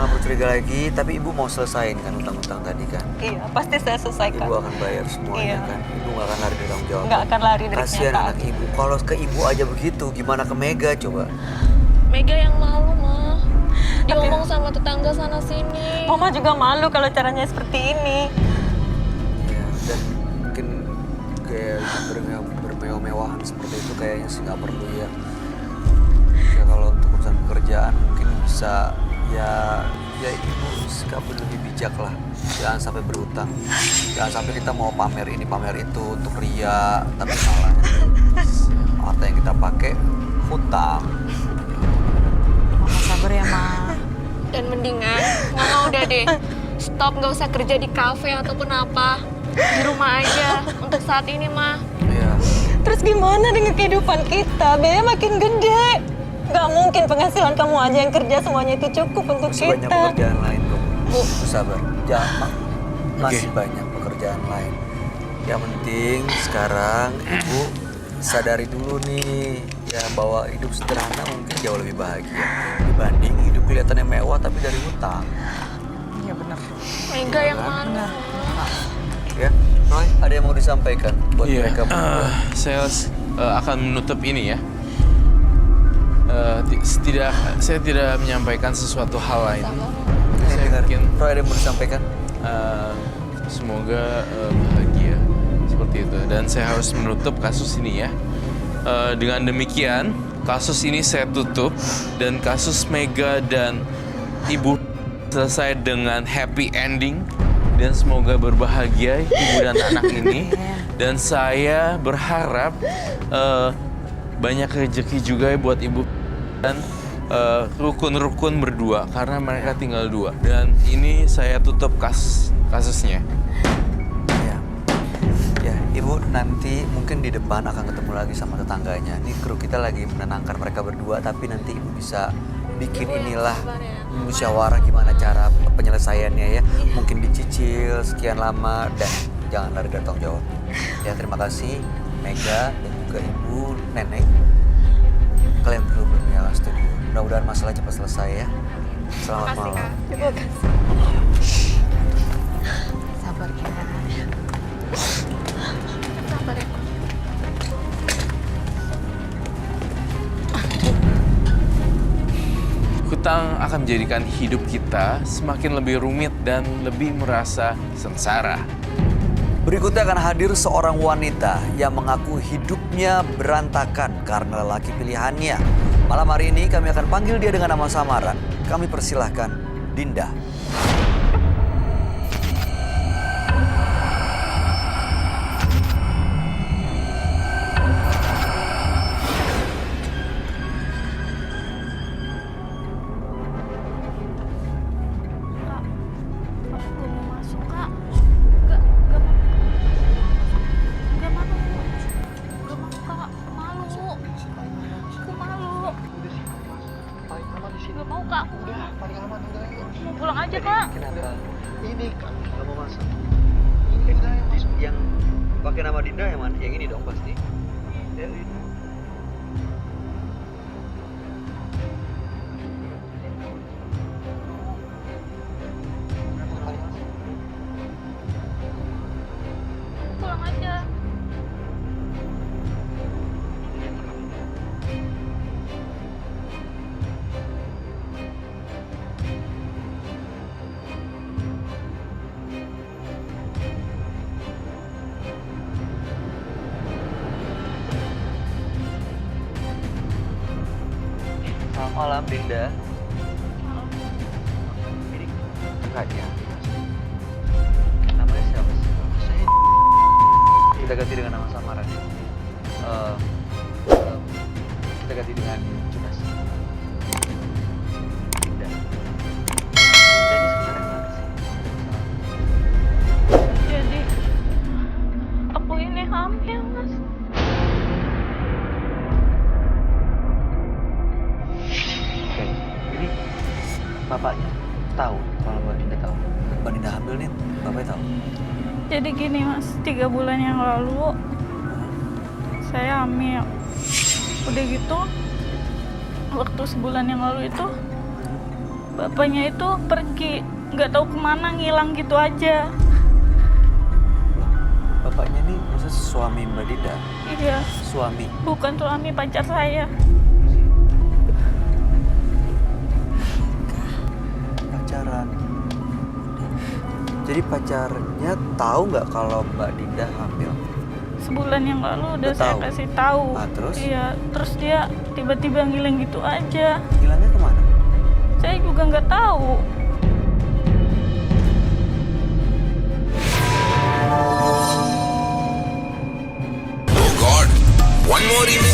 nggak perlu curiga lagi, tapi ibu mau selesain kan utang-utang tadi kan? Iya, pasti saya selesaikan. Ibu akan bayar semuanya kan? Ibu nggak akan lari dari tanggung jawab. Nggak akan lari dari Kasihan kenyataan. anak ibu. Kalau ke ibu aja begitu, gimana ke Mega coba? Mega yang malu, Ma. Dia ngomong sama tetangga sana sini. Mama juga malu kalau caranya seperti ini. Ya, dan mungkin kayak bermewah-mewahan seperti itu kayaknya sih nggak perlu ya. Ya kalau untuk urusan pekerjaan mungkin bisa ya ibu sikap lebih bijak lah. Jangan sampai berhutang. Jangan sampai kita mau pamer ini pamer itu untuk ria, tapi malah harta yang kita pakai hutang. Mama sabar ya, Ma. Dan mendingan, Mama udah deh. Stop, nggak usah kerja di kafe ataupun apa. Di rumah aja. Untuk saat ini, Ma. Iya. Terus gimana dengan kehidupan kita? Biaya makin gede. Nggak mungkin penghasilan kamu aja yang kerja semuanya itu cukup untuk Masih banyak kita. pekerjaan lain kok. Bu. Bu sabar. Jangan. Masih banyak pekerjaan lain. Yang penting sekarang ibu sadari dulu nih ya bahwa hidup sederhana mungkin jauh lebih bahagia dibanding hidup kelihatannya mewah tapi dari hutang. Iya benar. Mega yang malu. Ya, Roy, ada yang mau disampaikan buat mereka berdua? Saya akan menutup ini ya. Saya tidak menyampaikan sesuatu hal lain. Saya dengar. Roy, ada yang mau disampaikan? Semoga bahagia seperti itu. Dan saya harus menutup kasus ini ya. Dengan demikian, kasus ini saya tutup dan kasus Mega dan Ibu selesai dengan happy ending dan semoga berbahagia ibu dan anak ini. Dan saya berharap banyak rezeki juga buat ibu dan rukun-rukun berdua karena mereka tinggal dua. Dan ini saya tutup kasusnya. Ya, ibu nanti mungkin di depan akan ketemu lagi sama tetangganya. Ini kru kita lagi menenangkan mereka berdua, tapi nanti ibu bisa bikin inilah musyawarah gimana cara penyelesaiannya ya. Mungkin dicicil sekian lama dan jangan lari dari tanggung jawab. Ya, terima kasih Mega dan juga ibu, nenek. Kalian perlu berniaga studio. Mudah-mudahan masalah cepat selesai ya. Selamat malam. Terima kasih. Sabar ya. Sabar ya. Hutang akan menjadikan hidup kita semakin lebih rumit dan lebih merasa sengsara. Berikutnya akan hadir seorang wanita yang mengaku hidupnya berantakan karena lelaki pilihannya. Malam hari ini kami akan panggil dia dengan nama samaran. Kami persilahkan Dinda. Aku mau masuk, Kak. Gak mau, Kak. Malu. Aku malu. Gak mau, Kak. Aku Udah, paling aman udah. mau pulang aja, Kak. Kenapa? Ini kan Gak mau masuk? Dinda yang masuk. Yang pakai nama Dinda yang mana? Yang ini dong pasti. Ya, ini. Pulang aja. Selamat malam Dinda. Ini kakaknya. Namanya siapa sih? Saya. Kita ganti dengan nama samaran ya. Kita ganti dengan Junas. Dinda. Dinda ini sebenarnya kenapa sih? Jadi, aku ini hamil, Mas. Oke, ini bapaknya tahu kalau Mbak Dinda tahu. Mbak Dinda hamil nih, bapaknya tahu. Jadi gini Mas, 3 bulan yang lalu saya hamil. Udah gitu, waktu sebulan yang lalu itu Bapaknya itu pergi, nggak tahu kemana, ngilang gitu aja. Bapaknya nih maksud suami Mbak Dinda? Iya, Suami? bukan suami, pacar saya. Pacaran? Jadi pacarnya tahu nggak kalau Mbak Dinda hamil? Sebulan yang lalu udah Udah saya tahu? kasih tahu. Ah, terus? Iya, terus dia tiba-tiba ngilang gitu aja. Hilangnya kemana? Saya juga nggak tahu. Oh God, one more remix.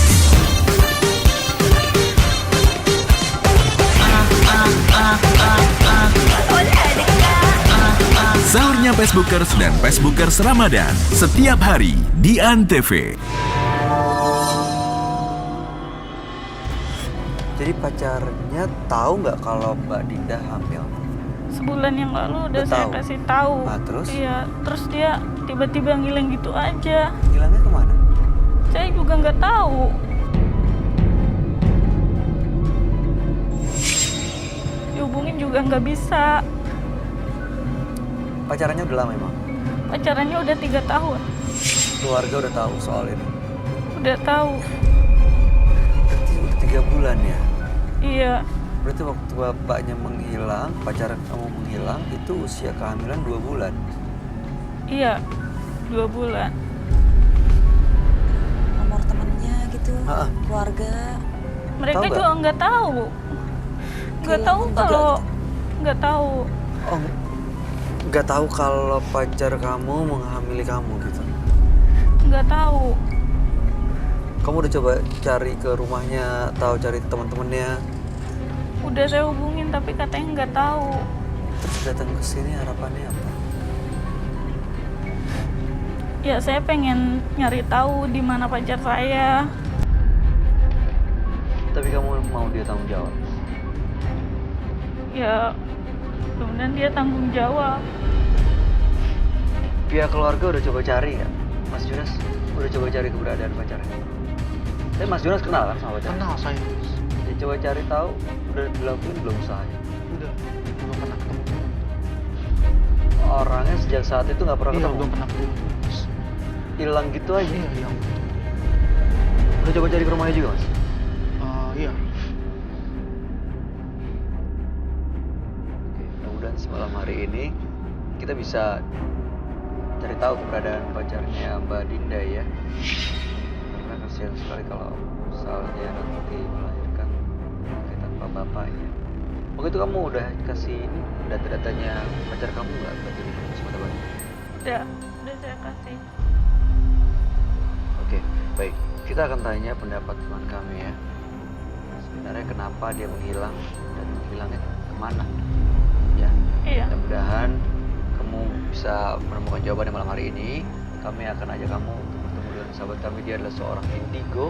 Sahurnya Facebookers dan Facebookers Ramadan setiap hari di Antv. Jadi pacarnya tahu nggak kalau Mbak Dinda hamil? Sebulan yang lalu udah Udah saya tahu? kasih tahu. Ah, terus? Iya, terus dia tiba-tiba ngilang gitu aja. Hilangnya kemana? Saya juga nggak tahu. Dihubungin juga nggak bisa. Pacarannya udah lama emang? Pacarannya udah 3 tahun. Keluarga udah tahu soal ini? Udah tahu. Berarti udah 3 bulan ya? Iya, Berarti waktu bapaknya menghilang, pacaran kamu menghilang, itu usia kehamilan 2 bulan? iya. 2 bulan. Nomor temennya gitu, Ha-ha. keluarga. Mereka Tahu nggak? juga nggak tahu. Nggak tahu Kehilangan juga kalau gitu. nggak tahu. Oh, nggak tahu kalau pacar kamu menghamili kamu gitu? Nggak tahu. Kamu udah coba cari ke rumahnya, tahu cari ke teman-temannya, Udah saya hubungin tapi katanya nggak tahu. terus datang ke sini harapannya apa? Ya saya pengen nyari tahu di mana pacar saya. Tapi kamu mau dia tanggung jawab? Ya kemudian dia tanggung jawab. Pihak keluarga udah coba cari nggak? Mas Junas udah coba cari keberadaan pacarnya? Tapi Mas Junas kenal kan sama pacarnya? Kenal saya. Dia coba cari tahu, udah dilakuin belum usahanya? Udah, belum pernah ketemu. Orangnya sejak saat itu nggak pernah Iya, ketemu? belum pernah ketemu. Hilang gitu aja? Iya, hilang. Udah coba cari ke rumahnya juga Mas? Iya. Oke, mudah-mudahan semalam hari ini kita bisa cari tahu keberadaan pacarnya Mbak Dinda ya. Karena kasihan sekali kalau misalnya nanti melahirkan kayak tanpa bapaknya. Waktu itu kamu udah kasih ini data-datanya pacar kamu nggak berarti di Sumatera Barat? Udah saya kasih. Oke, baik. Kita akan tanya pendapat teman kami ya. Sebenarnya kenapa dia menghilang dan menghilangnya kemana? Ya, Iya. mudah-mudahan kamu bisa menemukan jawabannya malam hari ini. Kami akan ajak kamu untuk bertemu dengan sahabat kami. Dia adalah seorang indigo.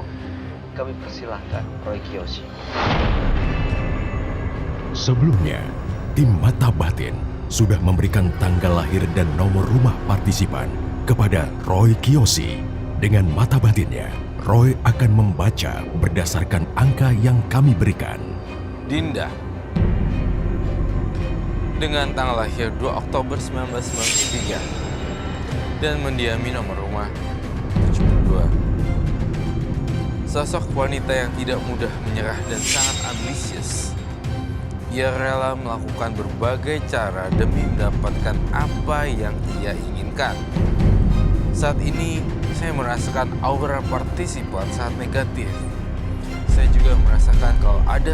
Kami persilahkan Roy Kiyoshi. Sebelumnya, tim Mata Batin sudah memberikan tanggal lahir dan nomor rumah partisipan kepada Roy Kiyoshi. Dengan mata batinnya, Roy akan membaca berdasarkan angka yang kami berikan. Dinda dengan tanggal lahir 2 Oktober 1993 dan mendiami nomor rumah 72. Sosok wanita yang tidak mudah menyerah dan sangat ambisius. Ia rela melakukan berbagai cara demi mendapatkan apa yang ia inginkan. Saat ini, saya merasakan aura partisipan sangat negatif. Saya juga merasakan kalau ada